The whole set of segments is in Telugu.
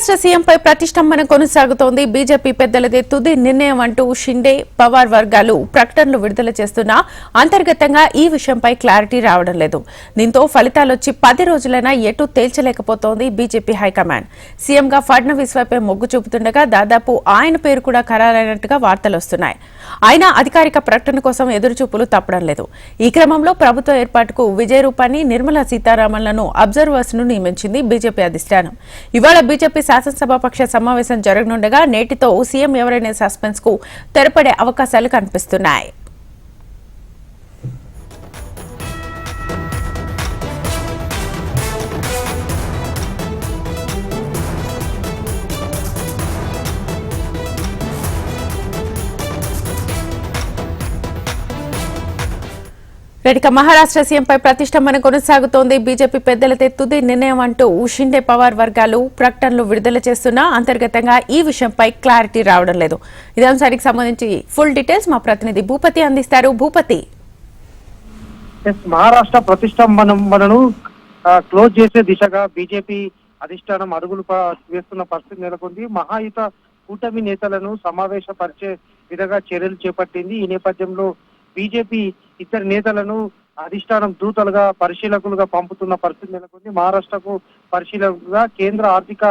మహారాష్ట్ర సీఎంపై ప్రతిష్టంభన కొనసాగుతోంది. బీజేపీ పెద్దలదే తుది నిర్ణయం అంటూ షిండే, పవార్ వర్గాలు ప్రకటనలు విడుదల చేస్తున్నా అంతర్గతంగా ఈ విషయంపై క్లారిటీ రావడం లేదు. దీంతో ఫలితాలొచ్చి 10 రోజులైనా ఎటు తేల్చలేకపోతోంది బీజేపీ హైకమాండ్. సీఎంగా ఫడ్నవీస్ వైపే మొగ్గు చూపుతుండగా దాదాపు ఆయన పేరు కూడా ఖరారైనట్టుగా వార్తలొస్తున్నాయి. ఆయన అధికారిక ప్రకటన కోసం ఎదురుచూపులు తప్పడం లేదు. ఈ క్రమంలో ప్రభుత్వ ఏర్పాటుకు విజయ్ రూపానీ, నిర్మలా సీతారామన్లను అబ్జర్వర్స్ ను నియమించింది బీజేపీ అధిష్టానం. ఇవాళ బీజేపీ శాసనసభాపక్ష సమావేశం జరగనుండగా నేటితో సీఎం ఎవరైనా సస్పెన్స్ కు తెరపడే అవకాశాలు కనిపిస్తున్నాయి. మహారాష్ట్ర సీఎంపై ప్రతిష్టంభన కొనసాగుతోంది. బీజేపీ పెద్దలతే తుది నిర్ణయం అంటూ షిండే, పవార్ వర్గాలు ప్రకటనలు విడుదల చేస్తున్నా అంతర్గతంగా ఈ విషయంపై క్లారిటీ రావడం లేదు. ఇదే అంశానికి సంబంధించి ఫుల్ డీటెయిల్స్ మా ప్రతినిధి భూపతి అందిస్తారు. భూపతి, మహారాష్ట్ర ప్రతిష్టంభనను క్లోజ్ చేసే దిశగా బీజేపీ అధిష్టానం అడుగులు వేస్తున్న పరిస్థితి నెలకొంది. మహాయుత కూటమి నేతలను సమావేశపరిచే విధంగా చర్యలు చేపట్టింది. ఈ నేపథ్యంలో బీజేపీ ఇద్దరు నేతలను అధిష్టానం దూతలుగా, పరిశీలకులుగా పంపుతున్న పరిస్థితి నెలకొంది. మహారాష్ట్రకు పరిశీలకులుగా కేంద్ర ఆర్థిక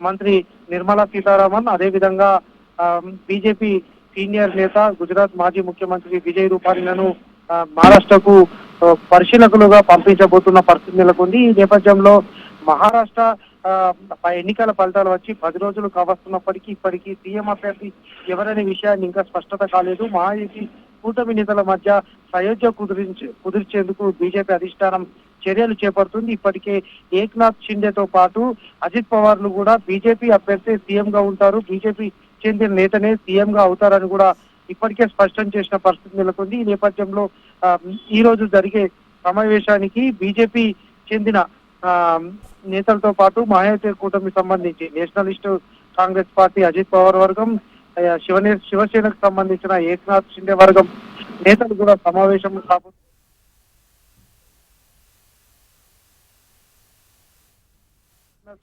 మంత్రి నిర్మలా సీతారామన్, అదేవిధంగా బీజేపీ సీనియర్ నేత, గుజరాత్ మాజీ ముఖ్యమంత్రి విజయ్ రూపానీలను మహారాష్ట్రకు పరిశీలకులుగా పంపించబోతున్న పరిస్థితి నెలకొంది. ఈ నేపథ్యంలో మహారాష్ట్ర ఎన్నికల ఫలితాలు వచ్చి 10 రోజులు కావస్తున్నప్పటికీ ఇప్పటికీ సీఎం అభ్యర్థి ఎవరనే విషయాన్ని ఇంకా స్పష్టత కాలేదు. మహాయుతి కూటమి నేతల మధ్య సయోధ్య కుదిర్చేందుకు బీజేపీ అధిష్టానం చర్యలు చేపడుతుంది. ఇప్పటికే ఏక్నాథ్ షిండేతో పాటు అజిత్ పవార్లు కూడా బీజేపీ అభ్యర్థి సీఎం గా ఉంటారు, బీజేపీ చెందిన నేతనే సీఎం గా అవుతారని కూడా ఇప్పటికే స్పష్టం చేసిన పరిస్థితి నెలకొంది. ఈ నేపథ్యంలో ఈ రోజు జరిగే సమావేశానికి బీజేపీ చెందిన నేతలతో పాటు మహాయుతి కూటమికి సంబంధించి నేషనలిస్ట్ కాంగ్రెస్ పార్టీ అజిత్ పవార్ వర్గం, శివసేనకు సంబంధించిన ఏక్నాథ్ షిండే వర్గం నేతలు కూడా సమావేశం కాబోతున్నారు.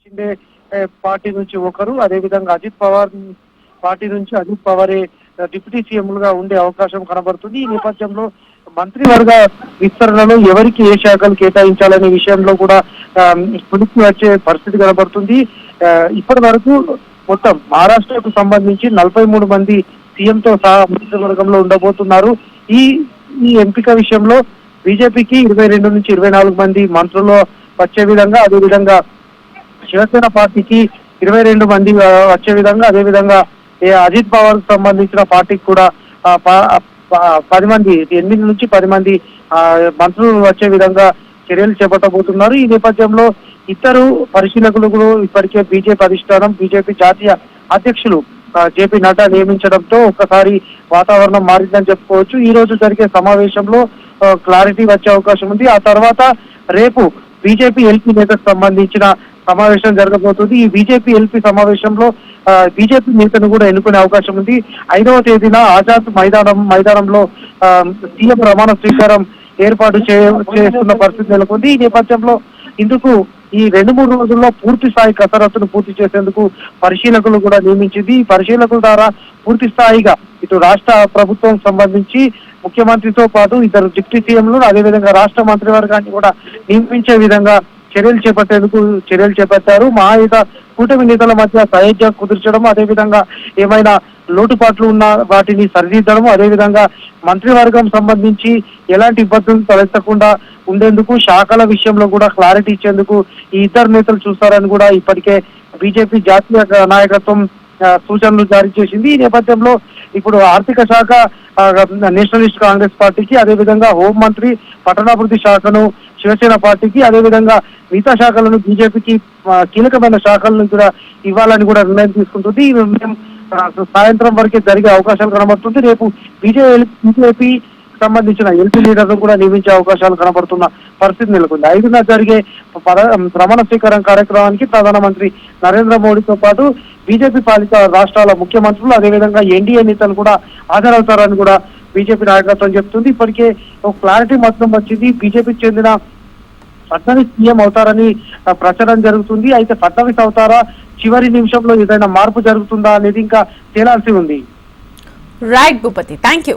షిండే పార్టీ నుంచి ఒకరు, అదేవిధంగా అజిత్ పవార్ పార్టీ నుంచి అజిత్ పవారే డిప్యూటీ సీఎంలుగా ఉండే అవకాశం కనబడుతుంది. ఈ నేపథ్యంలో మంత్రివర్గ విస్తరణలో ఎవరికి ఏ శాఖలు కేటాయించాలనే విషయంలో కూడా పులికి వచ్చే పరిస్థితి కనబడుతుంది. ఇప్పటి వరకు మొత్తం మహారాష్ట్రకు సంబంధించి 43 మంది సీఎంతో సహా మంత్రివర్గంలో ఉండబోతున్నారు. ఈ ఎంపిక విషయంలో బీజేపీకి 22 నుంచి 24 మంది మంత్రులు వచ్చే విధంగా, అదేవిధంగా శివసేన పార్టీకి 22 మంది వచ్చే విధంగా, అదేవిధంగా అజిత్ పవార్ కు సంబంధించిన పార్టీకి కూడా 10 మంది, 8 నుంచి 10 మంది మంత్రులు వచ్చే విధంగా చర్యలు చేపట్టబోతున్నారు. ఈ నేపథ్యంలో ఇద్దరు పరిశీలకులు ఇప్పటికే బీజేపీ అధిష్టానం, బీజేపీ జాతీయ అధ్యక్షులు జేపీ నడ్డా నియమించడంతో ఒక్కసారి వాతావరణం మారిందని చెప్పుకోవచ్చు. ఈ రోజు జరిగే సమావేశంలో క్లారిటీ వచ్చే అవకాశం ఉంది. ఆ తర్వాత రేపు బీజేపీ ఎల్పీ నేతకు సంబంధించిన సమావేశం జరగబోతుంది. ఈ బీజేపీ ఎల్పీ సమావేశంలో బీజేపీ నేతను కూడా ఎన్నుకునే అవకాశం ఉంది. 5వ తేదీన ఆజాద్ మైదానంలో సీఎం ప్రమాణ స్వీకారం ఏర్పాటు చేస్తున్న పరిస్థితి నెలకొంది. ఈ నేపథ్యంలో ఇందుకు ఈ 2-3 రోజుల్లో పూర్తి స్థాయి కసరత్తును పూర్తి చేసేందుకు పరిశీలకులు కూడా నియమించింది. ఈ పరిశీలకుల ద్వారా పూర్తి స్థాయిగా ఇటు రాష్ట్ర ప్రభుత్వం సంబంధించి ముఖ్యమంత్రితో పాటు ఇద్దరు డిప్యూటీ సీఎంలు, అదేవిధంగా రాష్ట్ర మంత్రివర్గాన్ని కూడా నియమించే విధంగా చర్యలు చేపట్టారు. మహాయుత కూటమి నేతల మధ్య సయోధ్య కుదిర్చడం, అదేవిధంగా ఏమైనా లోటుపాట్లు ఉన్న వాటిని సరిదిద్దడం, అదేవిధంగా మంత్రివర్గం సంబంధించి ఎలాంటి ఇబ్బందులు తలెత్తకుండా ఉండేందుకు శాఖల విషయంలో కూడా క్లారిటీ ఇచ్చేందుకు ఈ ఇద్దరు నేతలు చూస్తారని కూడా ఇప్పటికే బీజేపీ జాతీయ నాయకత్వం సూచనలు జారీ చేసింది. ఈ నేపథ్యంలో ఇప్పుడు ఆర్థిక శాఖ నేషనలిస్ట్ కాంగ్రెస్ పార్టీకి, అదేవిధంగా హోంమంత్రి, పట్టణాభివృద్ధి శాఖను శివసేన పార్టీకి, అదేవిధంగా మిగతా శాఖలను బీజేపీకి కీలకమైన శాఖలను కూడా ఇవ్వాలని కూడా నిర్ణయం తీసుకుంటుంది. ఈ నిర్ణయం సాయంత్రం వరకే జరిగే అవకాశాలు కనబడుతుంది. రేపు బీజేపీ సంబంధించిన ఎల్పీ లీడర్లు కూడా నియమించే అవకాశాలు కనబడుతున్న పరిస్థితి నెలకొంది. 5న జరిగే ప్రమాణ స్వీకారం కార్యక్రమానికి ప్రధానమంత్రి నరేంద్ర మోడీతో పాటు బీజేపీ పాలిత రాష్ట్రాల ముఖ్యమంత్రులు, అదేవిధంగా ఎన్డీఏ నేతలు కూడా హాజరవుతారని కూడా బీజేపీ నాయకత్వం చెప్తుంది. ఇప్పటికే ఒక క్లారిటీ మాత్రం వచ్చింది. బీజేపీకి చెందిన ఫడ్నవీస్ సీఎం అవుతారని ప్రచారం జరుగుతుంది. అయితే ఫడ్నవీస్ అవుతారా, చివరి నిమిషంలో ఏదైనా మార్పు జరుగుతుందా అనేది ఇంకా తేలాల్సి ఉంది. Right Bhupathi, thank you.